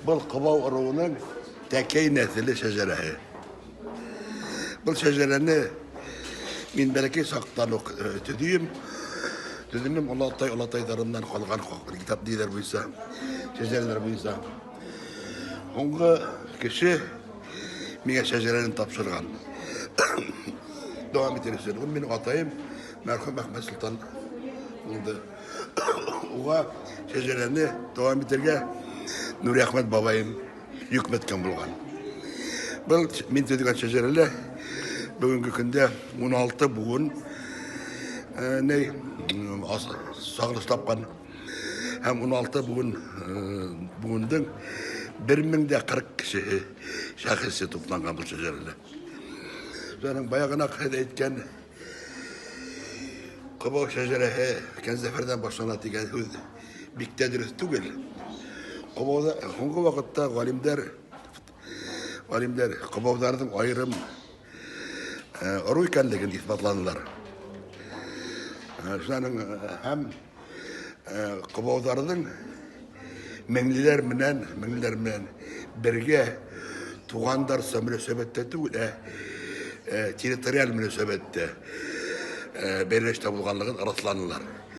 Бұл Қыбау ұруының тәкей нәсілі шәжәрәһе. Бұл шәжәрәні мен бәләкей сақтан түдейім. Түдімім ұлатайдарымнан қалған кітап дейдер бұйса, шәжәрәлер бұйса. Онғы кіші менге шәжәрәні тапшырған. Давам етересен. Ол менің атайым мәрхум Ахмет Сұлтан болды. Оға шәжәрәні давам етерге Нұри Ахмет бабайым үкіметкен болған. Бұл мен төдеген шәжәрәлі бүгінгі күнде 16 буын сағылыс тапқан. Әм 16 буындың 1040 кіші шәхесі тұпланған бұл шәжәрәлі. Жаңың баяғына қайда еткен Қыбау шәжәрәһе Кәнзәфәрден башлана деген сөз бикте дұрыс түгел. Қыбауда соңғы уақытта ғалимдер Қыбаудардың айырым ұру екендігін исбатланылар. Жаңың һәм Қыбаудардың меңлілер менен бірге туғандар мөнәсәбәттә түгел, территориаль мөнәсәбәттә бәйләштә булганлыгын расланылар.